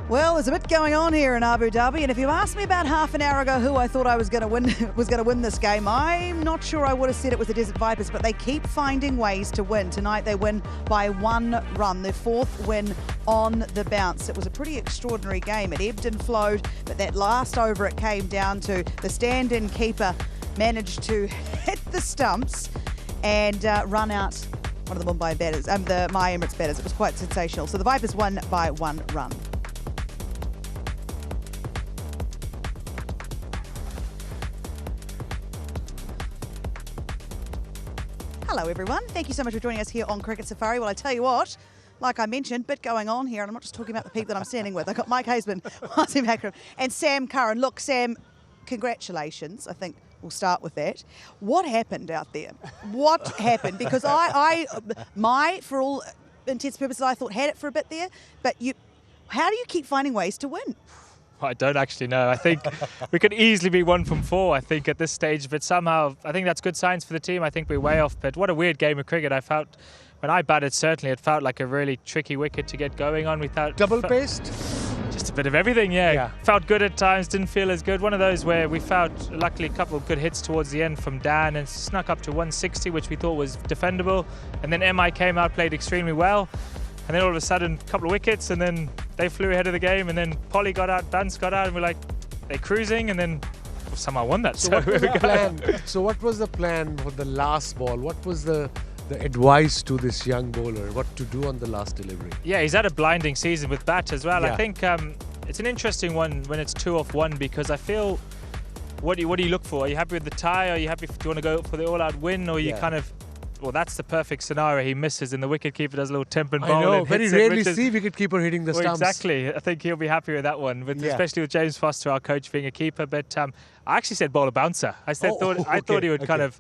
Well, there's a bit going on here in Abu Dhabi, and if you asked me about half an hour ago who I thought I was going to win this game, I'm not sure I would have said it was the Desert Vipers, but they keep finding ways to win. Tonight they win by 1 run, their 4th win on the bounce. It was a pretty extraordinary game. It ebbed and flowed, but that last over it came down to the stand-in keeper managed to hit the stumps and run out one of the Mumbai batters, the My Emirates batters. It was quite sensational. So the Vipers won by 1 run. Hello everyone, thank you so much for joining us here on Cricket Safari. Well, I tell you what, like I mentioned, bit going on here, and I'm not just talking about the people that I'm standing with. I've got Mike Hazeman, Wasim Akram, and Sam Curran. Look, Sam, congratulations. I think we'll start with that. What happened out there? What happened? Because for all intents and purposes, I thought had it for a bit there, but how do you keep finding ways to win? I don't actually know. I think we could easily be 1 from 4, I think, at this stage. But somehow, I think that's good signs for the team. I think we're way off. But what a weird game of cricket. I felt, when I batted, certainly, it felt like a really tricky wicket to get going on. We thought double-paced? Just a bit of everything, yeah. Felt good at times, didn't feel as good. One of those where we felt, luckily, a couple of good hits towards the end from Dan and snuck up to 160, which we thought was defendable. And then MI came out, played extremely well. And then all of a sudden, a couple of wickets, and then they flew ahead of the game, and then Polly got out, Bance got out, and we're like, they're cruising, and then somehow won that. So what was the plan for the last ball? What was the advice to this young bowler? What to do on the last delivery? Yeah, he's had a blinding season with bat as well. Yeah. I think it's an interesting one when it's 2 off 1, because I feel, what do you look for? Are you happy with the tie? Are you happy? Do you want to go for the all-out win, or you kind of? Well, that's the perfect scenario. He misses and the wicketkeeper does a little temp and bowl. I know, very rarely see wicketkeeper hitting the stumps. Exactly. I think he'll be happy with that one, especially with James Foster, our coach, being a keeper. But I actually said bowl a bouncer. I thought he would kind of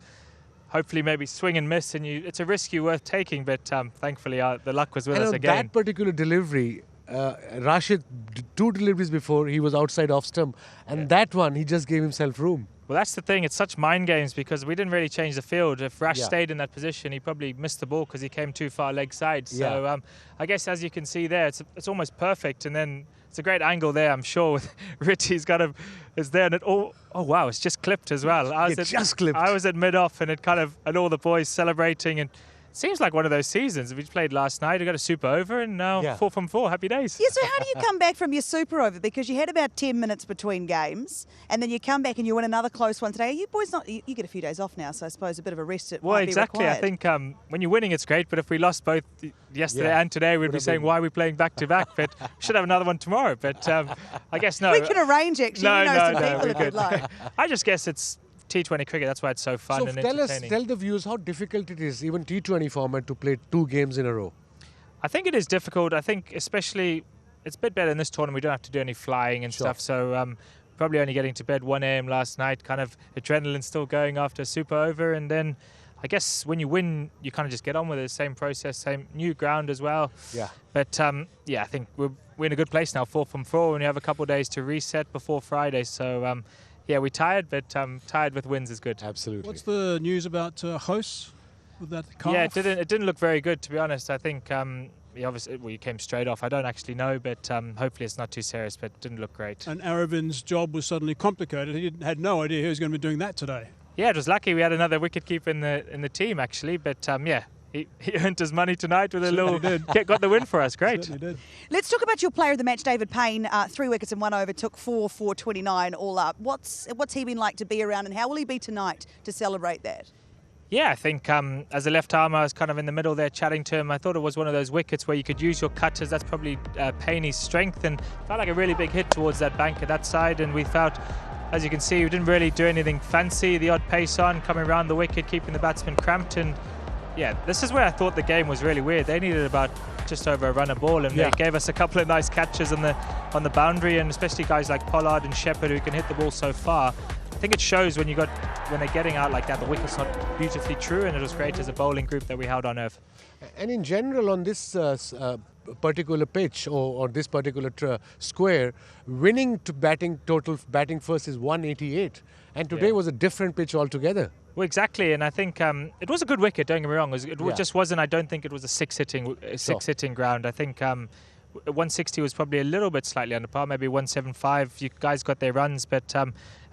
hopefully maybe swing and miss, and it's a risk worth taking. But thankfully, the luck was with us again. That particular delivery, Rashid, 2 deliveries before, he was outside off stump, and that one he just gave himself room. Well, that's the thing. It's such mind games because we didn't really change the field. If Rash stayed in that position, he probably missed the ball because he came too far leg side. So I guess as you can see there, it's almost perfect. And then it's a great angle there, I'm sure. With Richie's is there, and oh wow, it's just clipped as well. Just clipped. I was at mid off, and and all the boys celebrating, and it seems like one of those seasons. We played last night, we got a super over, and now 4 from 4. Happy days. Yeah, so how do you come back from your super over? Because you had about 10 minutes between games, and then you come back and you win another close one today. Are you boys you get a few days off now, so I suppose a bit of a rest might be required. I think when you're winning, it's great, but if we lost both yesterday and today, we'd be saying, why are we playing back-to-back? But we should have another one tomorrow. But I guess no. We can arrange, actually. Some people if you'd like. I just guess it's T20 cricket, that's why it's so fun and entertaining. Tell the viewers how difficult it is, even T20 format, to play 2 games in a row. I think it is difficult. I think especially, it's a bit better in this tournament. We don't have to do any flying and stuff. So probably only getting to bed 1 a.m. last night, kind of adrenaline still going after a super over. And then I guess when you win, you kind of just get on with it. Same process, same new ground as well. Yeah. But I think we're in a good place now, 4 from 4, and we have a couple of days to reset before Friday. So we're tired, but tired with wins is good. Absolutely. What's the news about Hos with that calf? Yeah, it didn't look very good, to be honest. I think obviously he came straight off. I don't actually know, but hopefully it's not too serious, but it didn't look great. And Aravin's job was suddenly complicated. He had no idea he was going to be doing that today. Yeah, it was lucky we had another wicketkeeper in the team, actually, but He earned his money tonight with a little... got the win for us. Great. Did. Let's talk about your player of the match, David Payne. 3 wickets and 1 over, took 4 29 all up. What's he been like to be around, and how will he be tonight to celebrate that? Yeah, I think as a left armer, I was kind of in the middle there chatting to him. I thought it was one of those wickets where you could use your cutters. That's probably Payne's strength, and felt like a really big hit towards that bank at that side. And we felt, as you can see, we didn't really do anything fancy. The odd pace on, coming around the wicket, keeping the batsman cramped. And yeah, this is where I thought the game was really weird. They needed about just over a run a ball, and they gave us a couple of nice catches on the boundary, and especially guys like Pollard and Shepherd who can hit the ball so far. I think it shows when they're getting out like that, the wicket's not beautifully true, and it was great as a bowling group that we held on earth. And in general, on this particular pitch or this particular square, winning to batting first is 188, and today was a different pitch altogether. Well, exactly, and I think it was a good wicket. Don't get me wrong. It just wasn't. I don't think it was a six hitting ground. I think 160 was probably a little bit slightly under par, maybe 175. You guys got their runs, but I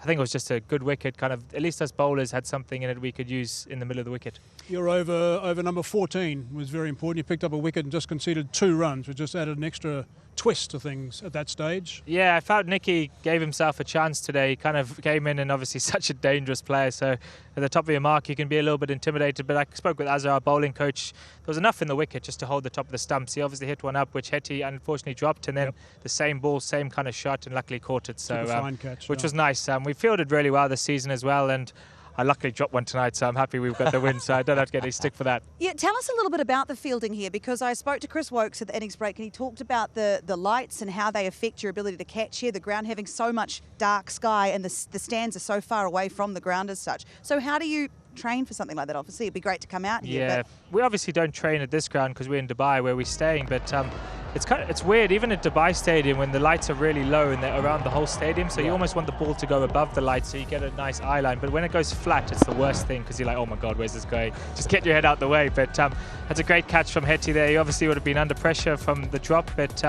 think it was just a good wicket. Kind of, at least us bowlers had something in it we could use in the middle of the wicket. Your over number 14 was very important. You picked up a wicket and just conceded 2 runs, which just added an extra twist to things at that stage. Yeah, I felt Nicky gave himself a chance today. He kind of came in and obviously such a dangerous player, so at the top of your mark you can be a little bit intimidated, but I spoke with Azhar, our bowling coach. There was enough in the wicket just to hold the top of the stumps. He obviously hit one up which Hetty unfortunately dropped, and then the same ball, same kind of shot, and luckily caught it, so fine catch, which was nice. We fielded really well this season as well, and I luckily dropped one tonight, so I'm happy we've got the win, so I don't have to get any stick for that. Yeah, tell us a little bit about the fielding here, because I spoke to Chris Wokes at the innings break and he talked about the lights and how they affect your ability to catch here, the ground having so much dark sky and the stands are so far away from the ground as such. So how do you train for something like that? Obviously, it'd be great to come out here. Yeah, we obviously don't train at this ground because we're in Dubai where we're staying, but it's weird, even at Dubai Stadium when the lights are really low and they're around the whole stadium, so you almost want the ball to go above the lights so you get a nice eye line, but when it goes flat it's the worst thing because you're like, oh my god, where's this going? Just get your head out the way. But that's a great catch from Hetty there. He obviously would have been under pressure from the drop, but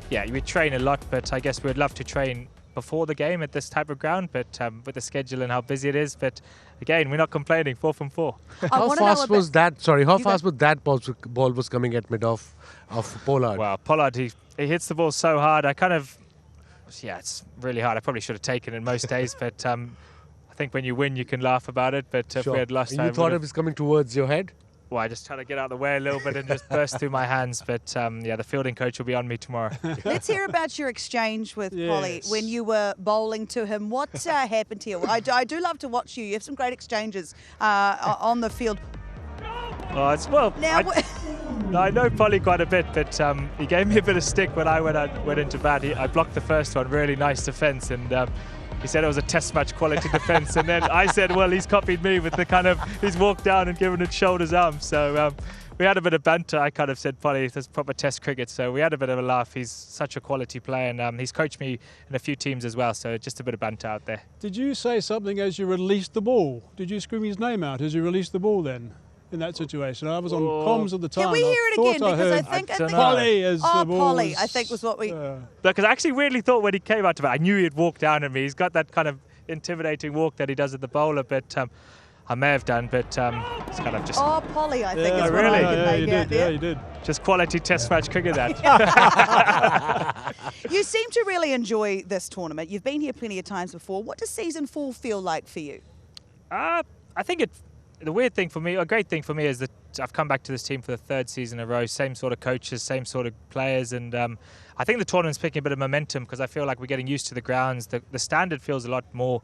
yeah, we train a lot, but I guess we'd love to train before the game at this type of ground, but with the schedule and how busy it is, but again, we're not complaining. 4 from 4. How fast was that? Sorry, how fast was that ball was coming at mid off of Pollard? Wow, Pollard, he hits the ball so hard. It's really hard. I probably should have taken it most days, but I think when you win, you can laugh about it. But if we had lost, and you thought it was coming towards your head? Well, I just try to get out of the way a little bit and just burst through my hands. But yeah, the fielding coach will be on me tomorrow. Let's hear about your exchange with Polly when you were bowling to him. What happened here? I do love to watch you. You have some great exchanges on the field. I know Polly quite a bit, but he gave me a bit of stick when I went into bat. I blocked the first one, really nice defence, and he said it was a test match quality defence, and then I said, well, he's copied me with the kind of, he's walked down and given it shoulders arms. So we had a bit of banter. I kind of said, Polly, this is proper test cricket. So we had a bit of a laugh. He's such a quality player, and he's coached me in a few teams as well. So just a bit of banter out there. Did you say something as you released the ball? Did you scream his name out as you released the ball then? In that situation, I was on comms at the time. Can we hear it again? Because I think Polly as the ball. Polly, I think was what we. Because I actually really thought when he came out to bat, I knew he'd walk down at me. He's got that kind of intimidating walk that he does at the bowler, but I may have done, but it's kind of just. Oh, Polly, I think is what really? I could make out. Yeah, you did. Just quality test match cricket that. You seem to really enjoy this tournament. You've been here plenty of times before. What does season 4 feel like for you? I think the weird thing for me, a great thing for me, is that I've come back to this team for the 3rd season in a row. Same sort of coaches, same sort of players, and I think the tournament's picking a bit of momentum because I feel like we're getting used to the grounds. The standard feels a lot more,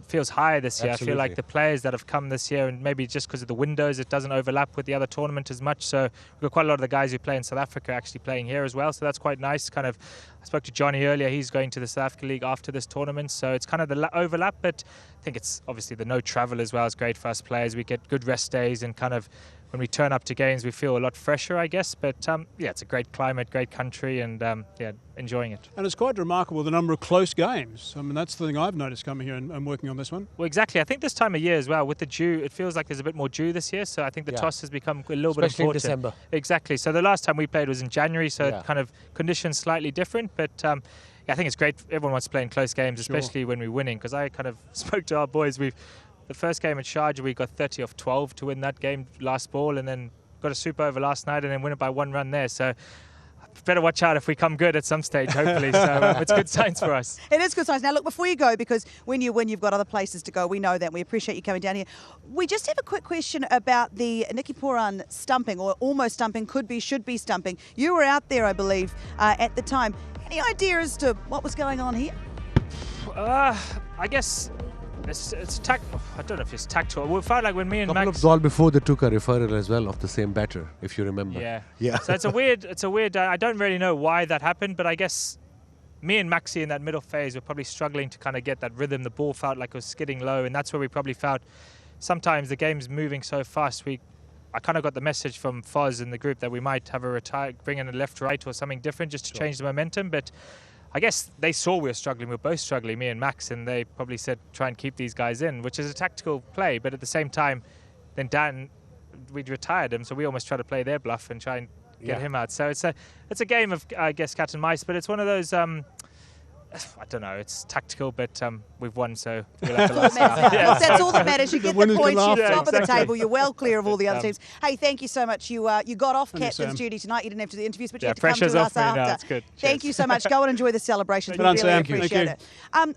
feels higher this year. Absolutely. I feel like the players that have come this year, and maybe just because of the windows, it doesn't overlap with the other tournament as much. So we've got quite a lot of the guys who play in South Africa actually playing here as well. So that's quite nice. Kind of, I spoke to Johnny earlier. He's going to the South Africa League after this tournament. So it's kind of the overlap, but I think it's obviously the no travel as well is great for us players. We get good rest days, and kind of when we turn up to games, we feel a lot fresher, I guess. But yeah, it's a great climate, great country, and yeah, enjoying it. And it's quite remarkable the number of close games. I mean, that's the thing I've noticed coming here and working on this one. Well, exactly. I think this time of year as well, with the dew, it feels like there's a bit more dew this year. So I think the toss has become a little bit important. Especially in December. Exactly. So the last time we played was in January, so kind of conditions slightly different. But yeah, I think it's great. Everyone wants to play in close games, especially when we're winning. Because I kind of spoke to our boys. The first game at Sharjah, we got 30 off 12 to win that game last ball, and then got a super over last night and then win it by 1 run there. So better watch out if we come good at some stage, hopefully. So it's good signs for us. It is good signs. Now, look, before you go, because when you win, you've got other places to go. We know that. We appreciate you coming down here. We just have a quick question about the Nicky Curran stumping, or almost stumping, could be, should be stumping. You were out there, I believe, at the time. Any idea as to what was going on here? I guess it's I don't know if it's tactile. We felt like when me and Couple Max. of ball before they took a referral as well of the same batter, if you remember. Yeah. So it's a weird. I don't really know why that happened, but I guess me and Maxi in that middle phase were probably struggling to kind of get that rhythm. The ball felt like it was skidding low, and that's where we probably felt sometimes the game's moving so fast. I kind of got the message from Foz in the group that we might have bring in a left-right or something different just to change the momentum, but I guess they saw we were struggling. We were both struggling, me and Max, and they probably said, try and keep these guys in, which is a tactical play. But at the same time, then Dan, we'd retired him, so we almost tried to play their bluff and try and get him out. So it's a game of, I guess, cat and mice, but it's one of those. I don't know, it's tactical, but we've won, so we'll have to last now. That's all that matters. You get the points, you're top of the exactly. table, you're well clear of all the other teams. Hey, thank you so much. You got off captain's duty tonight. You didn't have to do the interviews, but you had to come to us after. That's good. Thank you so much. Go and enjoy the celebrations. We really appreciate it.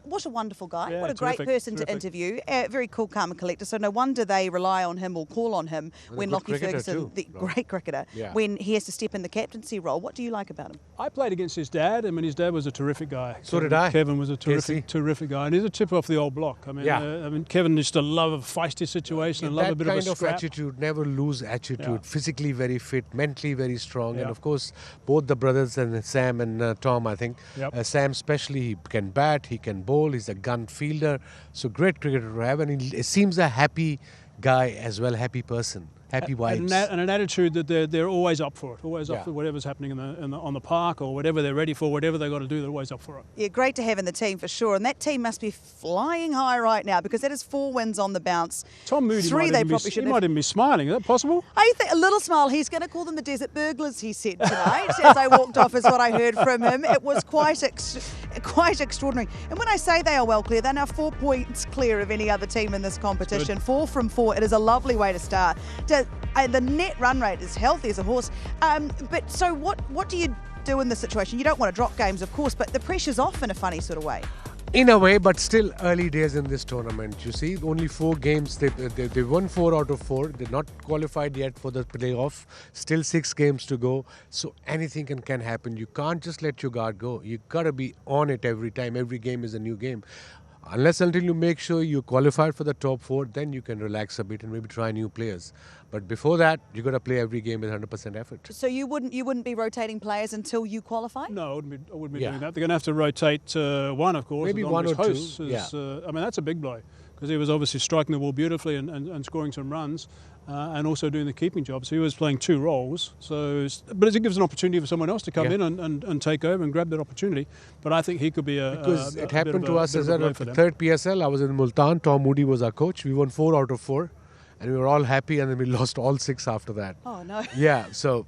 What a wonderful guy. What a great person to interview. Very cool, calm and collected. So no wonder they rely on him or call on him when Lockie Ferguson, the great cricketer, when he has to step in the captaincy role. What do you like about him? I played against his dad. I mean, his dad was a terrific guy. So did I. Kevin was a terrific guy, and he's a tip off the old block. I mean, Kevin used to love a feisty situation and love a bit of a scrap. That kind of attitude, never lose attitude. Physically very fit, mentally very strong, and of course both the brothers and Sam and Tom. I think Sam especially, he can bat, he can bowl, he's a gun fielder. So great cricketer to have, and he seems a happy guy as well, happy person. Happy vibes. And an attitude that they're always up for it, always up for whatever's happening on the park or whatever they're ready for, whatever they've got to do, they're always up for it. Yeah, great to have in the team for sure. And that team must be flying high right now because that is 4 wins on the bounce. Tom Moody might even be smiling. Is that possible? I think a little smile. He's going to call them the desert burglars, he said tonight, as I walked off is what I heard from him. It was quite extraordinary. And when I say they are well clear, they're now 4 points clear of any other team in this competition. 4 from 4. It is a lovely way to start. The net run rate is healthy as a horse. But so what do you do in this situation? You don't want to drop games, of course, but the pressure's off in a funny sort of way. In a way, but still early days in this tournament. You see, only 4 games. They won 4 out of 4. They're not qualified yet for the playoff. Still 6 games to go. So anything can happen. You can't just let your guard go. You got to be on it every time. Every game is a new game. Unless until you make sure you qualified for the top 4, then you can relax a bit and maybe try new players. But before that, you got to play every game with 100% effort. So you wouldn't be rotating players until you qualify? No, I wouldn't be doing that. They're going to have to rotate one, of course. Maybe one or two. I mean, that's a big blow because he was obviously striking the ball beautifully and scoring some runs. And also doing the keeping job. So he was playing 2 roles. But it gives an opportunity for someone else to come in and take over and grab that opportunity. But I think he could be because it happened to us as a third PSL. I was in Multan. Tom Moody was our coach. We won 4 out of 4. And we were all happy. And then we lost all 6 after that. Oh, no. Yeah, so...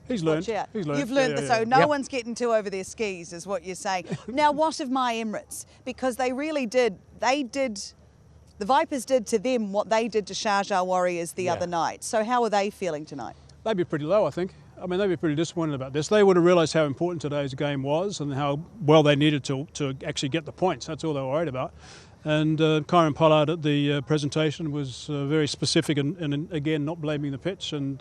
He's learned. You've learned that. So no one's getting too over their skis is what you're saying. Now, what of my Emirates? Because they really did. The Vipers did to them what they did to Sharjah Warriors the other night. So how are they feeling tonight? They'd be pretty low, I think. I mean, they'd be pretty disappointed about this. They would have realised how important today's game was and how well they needed to actually get the points. That's all they were worried about. And Kyron Pollard at the presentation was very specific and again not blaming the pitch and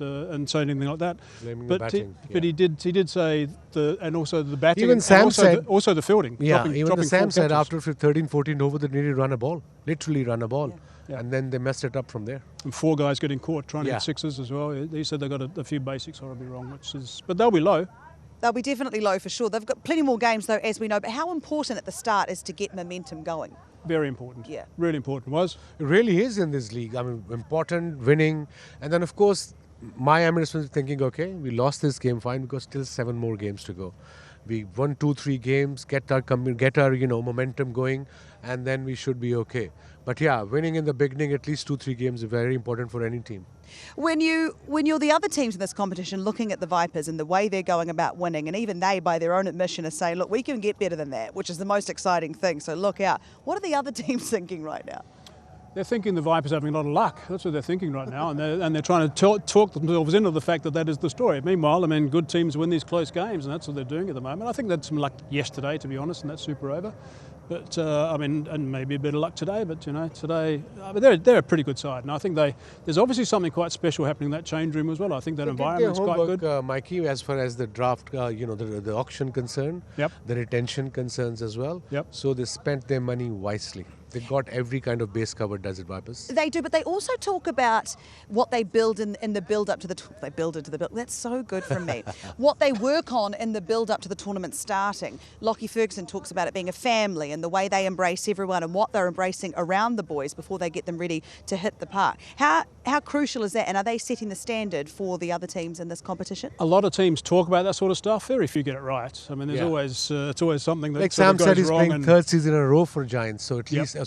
saying anything like that. Blaming the batting. But he did say and also the batting. Even Sam said also the fielding. Yeah, dropping Sam said after 13-14 over they needed to run a ball, literally run a ball. Yeah. And then they messed it up from there. And 4 guys getting caught trying to hit 6s as well. He said they got a few basics horribly wrong, but they'll be low. They'll be definitely low for sure. They've got plenty more games though, as we know. But how important at the start is to get momentum going? Very important. Yeah. Really important. It really is in this league. I mean, important, winning. And then, of course, my Emirates was thinking, okay, we lost this game, fine, because still 7 more games to go. We won 2-3 games, get our momentum going, and then we should be okay. But yeah, winning in the beginning, at least 2-3 games, is very important for any team. When you're the other teams in this competition looking at the Vipers and the way they're going about winning, and even they, by their own admission, are saying, look, we can get better than that, which is the most exciting thing, so look out. What are the other teams thinking right now? They're thinking the Vipers having a lot of luck. That's what they're thinking right now, and they're trying to talk themselves into the fact that is the story. Meanwhile, I mean, good teams win these close games, and that's what they're doing at the moment. I think they had some luck yesterday, to be honest, and that's super over. But I mean, and maybe a bit of luck today. But today, they're a pretty good side, and I think there's obviously something quite special happening in that change room as well. I think that environment's quite good. Mikey, as far as the draft, the auction concern, the retention concerns as well. So they spent their money wisely. They got every kind of base covered, Desert Vipers. They do, but they also talk about what they build in the build-up to the... They build into the build... That's so good from me. What they work on in the build-up to the tournament starting. Lockie Ferguson talks about it being a family and the way they embrace everyone and what they're embracing around the boys before they get them ready to hit the park. How crucial is that, and are they setting the standard for the other teams in this competition? A lot of teams talk about that sort of stuff. Very few get it right. I mean, there's always it's always something that like sort Sam of goes said, he's wrong. playing 3rd season in a row for Giants, so at least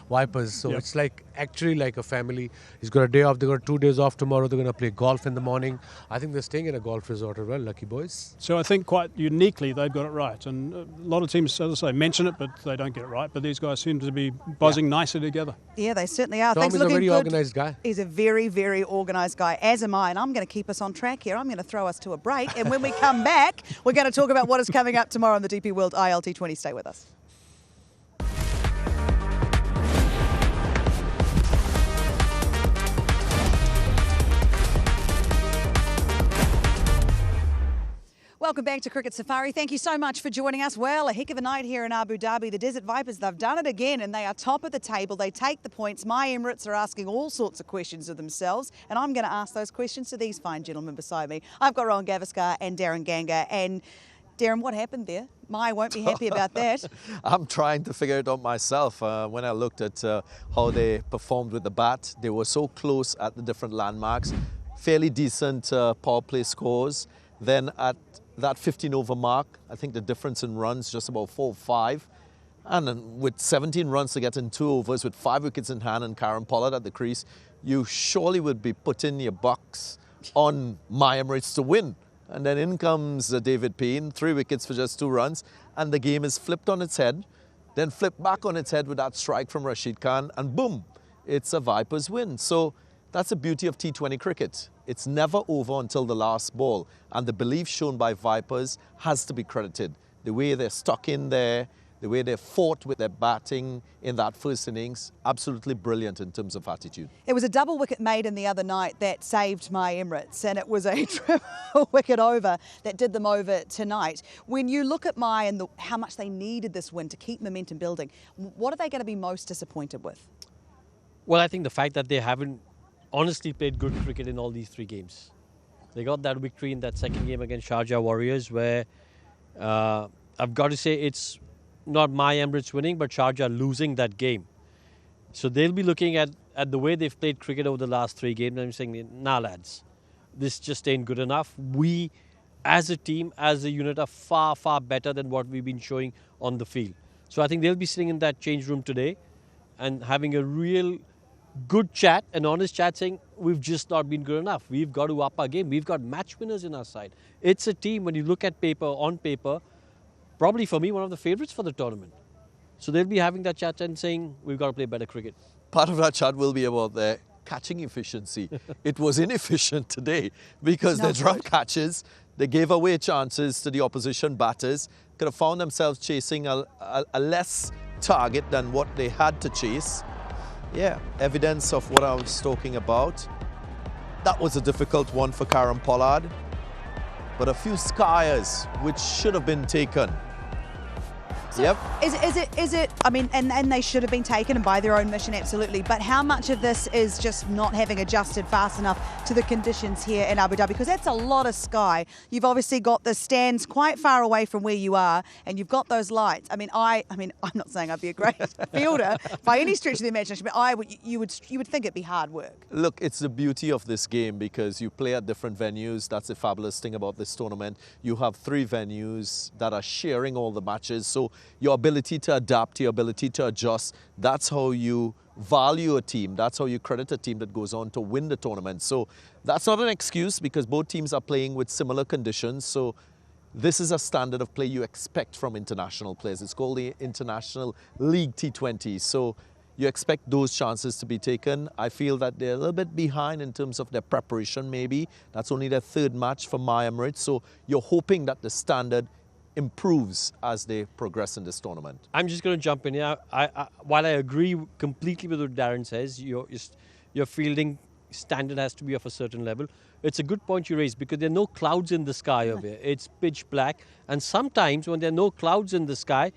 Vipers. So Yep. it's actually like a family. He's got a day off. They've got 2 days off tomorrow. They're going to play golf in the morning. I think they're staying in a golf resort as well, lucky boys. So I think quite uniquely they've got it right. And a lot of teams, as I say, mention it, but they don't get it right. But these guys seem to be buzzing nicely together. Yeah, they certainly are. Tom Things is a looking very good. organised guy. He's a very, very organised guy, as am I. And I'm going to keep us on track here. I'm going to throw us to a break. And when we come back, we're going to talk about what is coming up tomorrow on the DP World ILT20. Stay with us. Welcome back to Cricket Safari. Thank you so much for joining us. Well, a heck of a night here in Abu Dhabi. The Desert Vipers, they've done it again and they are top of the table. They take the points. My Emirates are asking all sorts of questions of themselves and I'm going to ask those questions to these fine gentlemen beside me. I've got Rohan Gavaskar and Darren Ganga. And Darren, what happened there? Mai won't be happy about that. I'm trying to figure it out myself. When I looked at how they performed with the bat, they were so close at the different landmarks. Fairly decent power play scores. Then at that 15 over mark, I think the difference in runs just about 4 or 5. And then with 17 runs to get in 2 overs, with 5 wickets in hand and Karen Pollard at the crease, you surely would be putting your bucks on my Emirates to win. And then in comes David Payne, 3 wickets for just 2 runs, and the game is flipped on its head, then flipped back on its head with that strike from Rashid Khan, and boom, it's a Vipers win. So that's the beauty of T20 cricket. It's never over until the last ball, and the belief shown by Vipers has to be credited. The way they're stuck in there, the way they fought with their batting in that first innings, absolutely brilliant in terms of attitude. It was a double wicket maiden the other night that saved my Emirates, and it was a triple wicket over that did them over tonight. When you look at my and how much they needed this win to keep momentum building, what are they going to be most disappointed with? Well, I think the fact that they haven't honestly played good cricket in all these 3 games. They got that victory in that second game against Sharjah Warriors where I've got to say it's not my Emirates winning, but Sharjah losing that game. So they'll be looking at the way they've played cricket over the last 3 games and I'm saying, nah lads, this just ain't good enough. We as a team, as a unit are far, far better than what we've been showing on the field. So I think they'll be sitting in that change room today and having a real good chat, an honest chat saying, we've just not been good enough. We've got to up our game. We've got match winners in our side. It's a team, when you look at on paper, probably for me, one of the favourites for the tournament. So they'll be having that chat and saying, we've got to play better cricket. Part of that chat will be about their catching efficiency. It was inefficient today because they dropped catches. They gave away chances to the opposition batters. Could have found themselves chasing a less target than what they had to chase. Yeah, evidence of what I was talking about. That was a difficult one for Karen Pollard. But a few skiers which should have been taken. So yep. Is it, I mean, and they should have been taken and by their own mission, absolutely. But how much of this is just not having adjusted fast enough to the conditions here in Abu Dhabi? Because that's a lot of sky. You've obviously got the stands quite far away from where you are and you've got those lights. I mean, I'm not saying I'd be a great fielder by any stretch of the imagination, but you would think it'd be hard work. Look, it's the beauty of this game because you play at different venues. That's the fabulous thing about this tournament. You have 3 venues that are sharing all the matches. So your ability to adapt, your ability to adjust, that's how you value a team. That's how you credit a team that goes on to win the tournament. So that's not an excuse because both teams are playing with similar conditions. So this is a standard of play you expect from international players. It's called the International League T20. So you expect those chances to be taken. I feel that they're a little bit behind in terms of their preparation maybe. That's only their 3rd match for my Emirates. So you're hoping that the standard improves as they progress in this tournament. I'm just going to jump in here. While I agree completely with what Darren says, your fielding standard has to be of a certain level. It's a good point you raised because there are no clouds in the sky over here. It's pitch black. And sometimes when there are no clouds in the sky,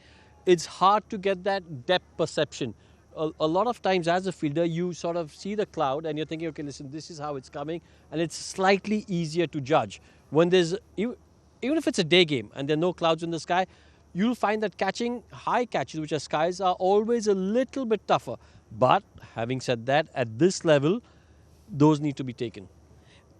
it's hard to get that depth perception. A lot of times as a fielder, you sort of see the cloud and you're thinking, okay, listen, this is how it's coming. And it's slightly easier to judge. When there's... Even if it's a day game and there are no clouds in the sky, you'll find that catching high catches, which are skies, are always a little bit tougher. But having said that, at this level, those need to be taken.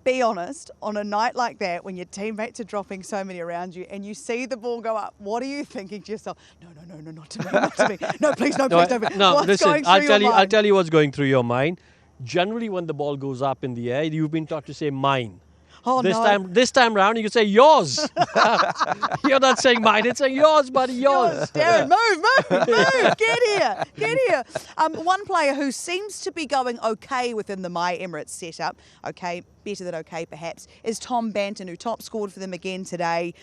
Be honest, on a night like that, when your teammates are dropping so many around you and you see the ball go up, what are you thinking to yourself? No, not to me, not to me. No, please, no, please, no. No, What's listen, going through I'll your tell you. mind? I'll tell you what's going through your mind. Generally, when the ball goes up in the air, you've been taught to say mine. Oh, This time round, you can say yours. You're not saying mine; it's saying yours, buddy, yours. Darren, move, get here. One player who seems to be going okay within the My Emirates setup, okay, better than okay perhaps, is Tom Banton, who top scored for them again today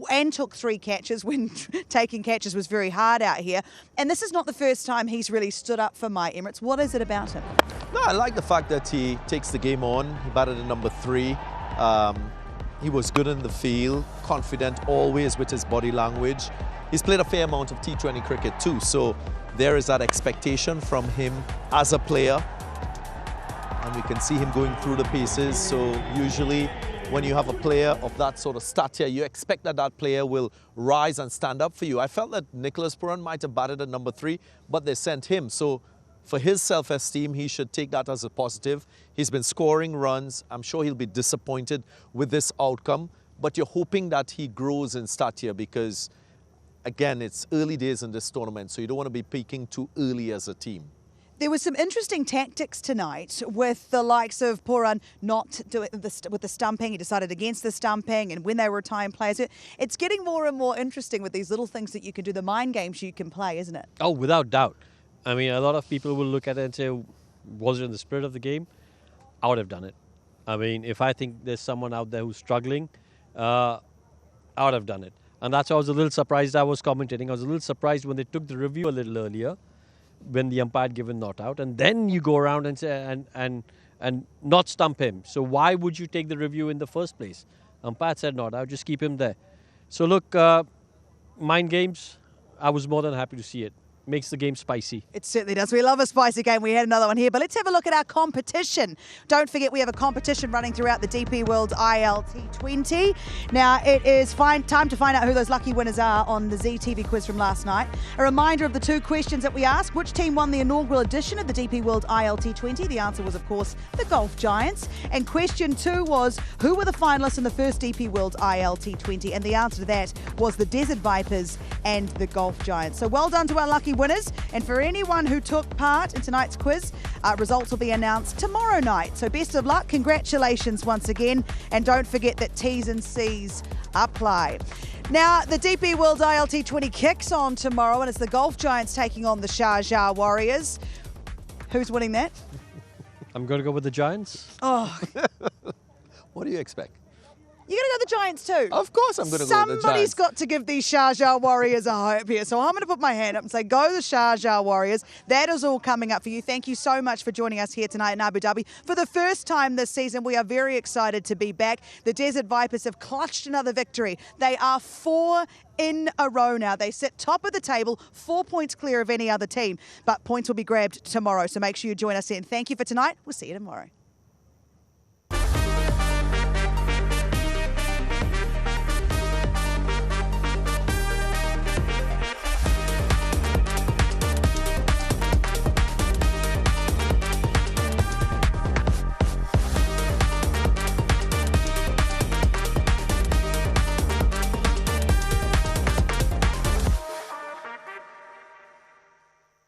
and took 3 catches when taking catches was very hard out here. And this is not the first time he's really stood up for My Emirates. What is it about him? No, I like the fact that he takes the game on. He batted at number 3. He was good in the field, confident always with his body language. He's played a fair amount of T20 cricket too, so there is that expectation from him as a player. And we can see him going through the paces. So usually when you have a player of that sort of stature, you expect that that player will rise and stand up for you. I felt that Nicholas Puran might have batted at number 3, but they sent him. So for his self-esteem, he should take that as a positive. He's been scoring runs. I'm sure he'll be disappointed with this outcome, but you're hoping that he grows in stature because, again, it's early days in this tournament, so you don't want to be peaking too early as a team. There was some interesting tactics tonight with the likes of Puran not doing with the stumping. He decided against the stumping, and when they were retiring players, it's getting more and more interesting with these little things that you can do, the mind games you can play, isn't it? Oh, without doubt. I mean, a lot of people will look at it and say, was it in the spirit of the game? I would have done it. I mean, if I think there's someone out there who's struggling, I would have done it. And that's why I was a little surprised I was commentating. I was a little surprised when they took the review a little earlier, when the umpire had given not out, and then you go around and say and not stump him. So why would you take the review in the first place? Umpire said not out, just keep him there. So look, mind games, I was more than happy to see it. Makes the game spicy. It certainly does. We love a spicy game. We had another one here, but let's have a look at our competition. Don't forget we have a competition running throughout the DP World ILT20. Now it is time to find out who those lucky winners are on the ZTV quiz from last night. A reminder of the 2 questions that we asked. Which team won the inaugural edition of the DP World ILT20? The answer was, of course, the Golf Giants. And question 2 was, who were the finalists in the first DP World ILT20? And the answer to that was the Desert Vipers and the Golf Giants. So well done to our lucky winners, and for anyone who took part in tonight's quiz, results will be announced tomorrow night. So best of luck, congratulations once again, and don't forget that T's and C's apply. Now, the DP World ILT20 kicks on tomorrow, and it's the Golf Giants taking on the Sharjah Warriors. Who's winning that? I'm going to go with the Giants. Oh, What do you expect? you're going to go the Giants too? Of course I'm going to go with the Giants. Somebody's got to give these Sharjah Warriors a hope here. So I'm going to put my hand up and say, go the Sharjah Warriors. That is all coming up for you. Thank you so much for joining us here tonight in Abu Dhabi. For the first time this season, we are very excited to be back. The Desert Vipers have clutched another victory. They are 4 in a row now. They sit top of the table, 4 points clear of any other team. But points will be grabbed tomorrow. So make sure you join us in. Thank you for tonight. We'll see you tomorrow.